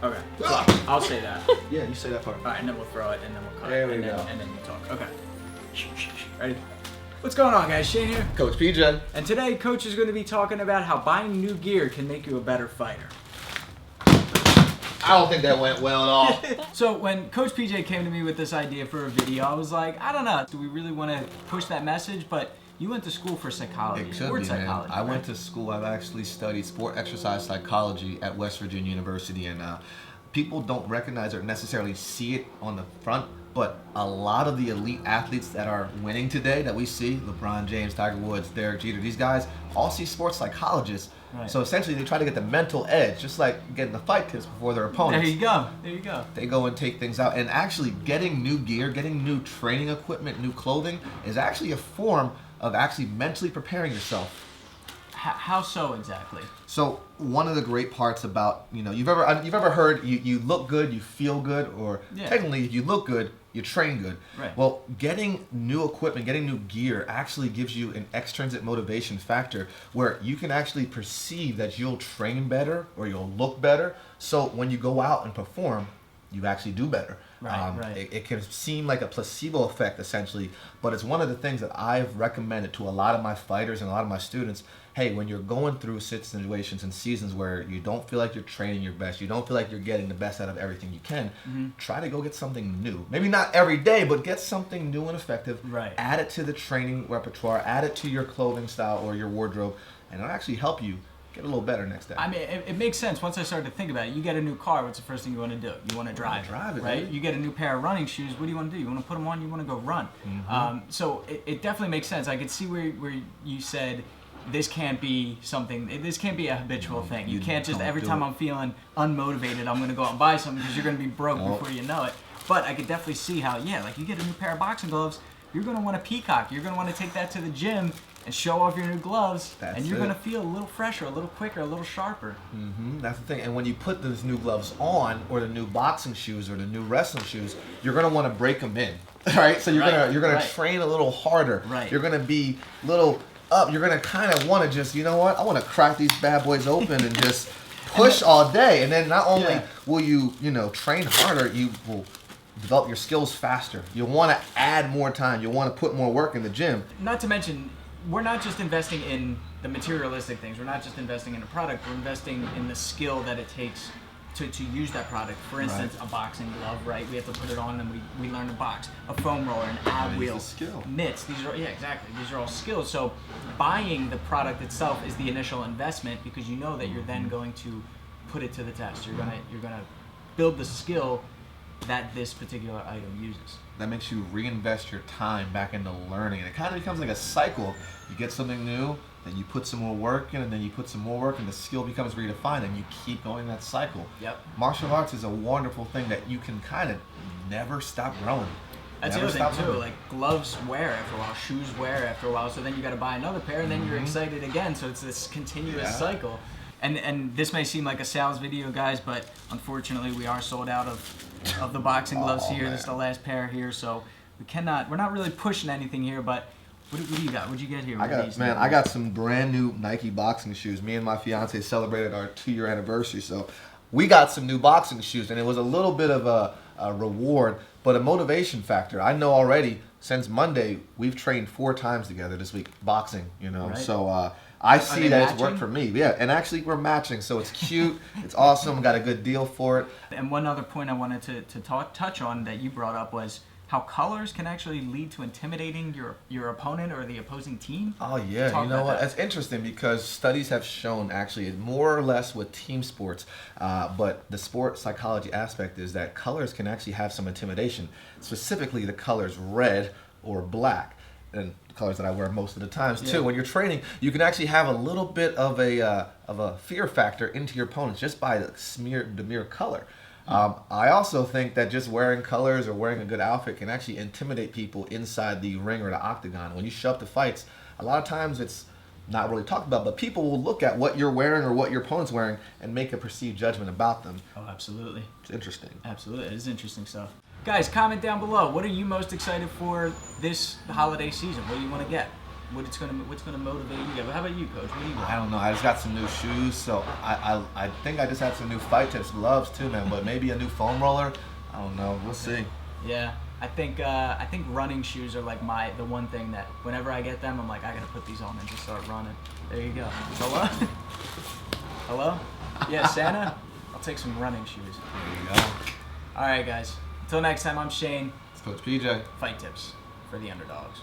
Okay. So I'll say that. Yeah, you say that part. All right, and then we'll throw it, and then we'll cut There it, we and go. then you talk. Okay. Ready? What's going on, guys? Shane here. Coach PJ. And today, Coach is going to be talking about how buying new gear can make you a better fighter. I don't think that went well at all. So when Coach PJ came to me with this idea for a video, I was like, I don't know, do we really want to push that message? But you went to school for psychology, It could sport be, psychology. man. I right? went to school. I've actually studied sport exercise psychology at West Virginia University, and people don't recognize or necessarily see it on the front, but a lot of the elite athletes that are winning today that we see, LeBron James, Tiger Woods, Derek Jeter, these guys all see sports psychologists. Right. So essentially they try to get the mental edge, just like getting the fight tips before their opponents. There you go. There you go. They go and take things out, and actually getting new gear, getting new training equipment, new clothing is actually a form of actually mentally preparing yourself. How so exactly? So one of the great parts about, you've ever heard you look good, you feel good, or technically if you look good, you train good. Right. Well, getting new equipment, getting new gear actually gives you an extrinsic motivation factor where you can actually perceive that you'll train better or you'll look better. So when you go out and perform, you actually do better. Right. It can seem like a placebo effect essentially, but it's one of the things that I've recommended to a lot of my fighters and a lot of my students. Hey, when you're going through situations and seasons where you don't feel like you're training your best, you don't feel like you're getting the best out of everything you can, try to go get something new. Maybe not every day, but get something new and effective. Right. Add it to the training repertoire, add it to your clothing style or your wardrobe, and it'll actually help you get a little better next day. I mean, it makes sense once I started to think about it. You get a new car, what's the first thing you want to do? You want to drive it, right? dude. You get a new pair of running shoes, what do you want to do? You want to put them on, you want to go run. So it definitely makes sense. I could see where you said this can't be a habitual thing. You can't just, every time I'm feeling unmotivated, I'm going to go out and buy something because you're going to be broke before you know it. But I could definitely see how, like you get a new pair of boxing gloves, you're going to want to peacock. You're going to want to take that to the gym and show off your new gloves, and you're going to feel a little fresher, a little quicker, a little sharper. That's the thing. And when you put those new gloves on, or the new boxing shoes, or the new wrestling shoes, you're going to want to break them in, right? So you're gonna train a little harder. Right. You're going to be a little up. You're going to kind of want to just, I want to crack these bad boys open and just push all day. And then not only will you, train harder, you will develop your skills faster. You'll want to add more time. You'll want to put more work in the gym. Not to mention, we're not just investing in the materialistic things. We're not just investing in a product. We're investing in the skill that it takes to use that product. For instance, a boxing glove, right? We have to put it on and we learn to box. A foam roller, an ab wheel, mitts. These are exactly. These are all skills. So buying the product itself is the initial investment because you know that you're then going to put it to the test. You're gonna build the skill that this particular item uses. That makes you reinvest your time back into learning. And it kind of becomes like a cycle. You get something new, then you put some more work in, and then you put some more work, and the skill becomes redefined, and you keep going that cycle. Yep. Martial arts is a wonderful thing that you can kind of never stop growing. That's the other thing too, like gloves wear after a while, shoes wear after a while, so then you got to buy another pair, and then you're excited again, so it's this continuous cycle. And this may seem like a sales video, guys, but unfortunately we are sold out of the boxing gloves here. Man. This is the last pair here, so we're not really pushing anything here, but what do you got? What'd you get here? I got some brand new Nike boxing shoes. Me and my fiance celebrated our 2-year anniversary, so we got some new boxing shoes, and it was a little bit of a reward, but a motivation factor. I know already since Monday we've trained 4 times together this week, boxing, Right. So I see that it's worked for me. Yeah, and actually we're matching, so it's cute. It's awesome. Got a good deal for it. And one other point I wanted to touch on that you brought up was how colors can actually lead to intimidating your opponent or the opposing team. Oh yeah, you know what? That's interesting because studies have shown actually more or less with team sports, but the sport psychology aspect is that colors can actually have some intimidation. Specifically, the colors red or black. And the colors that I wear most of the times too. When you're training, you can actually have a little bit of a fear factor into your opponents just by the mere color. I also think that just wearing colors or wearing a good outfit can actually intimidate people inside the ring or the octagon. When you show up to fights, a lot of times it's not really talked about, but people will look at what you're wearing or what your opponent's wearing and make a perceived judgment about them. Oh, absolutely. It's interesting. Absolutely. It is interesting stuff. Guys, comment down below. What are you most excited for this holiday season? What do you want to get? what's gonna motivate you? How about you, Coach? What do you got? I don't know. I just got some new shoes, so I think I just had some new fightTIPS gloves too, man. But maybe a new foam roller. I don't know. We'll see. Yeah, I think running shoes are like the one thing that whenever I get them, I'm like, I gotta put these on and just start running. There you go. Hello? Hello? Yeah, Santa? I'll take some running shoes. There you go. All right, guys. Until next time, I'm Shane. It's Coach PJ. fightTIPS for the underdogs.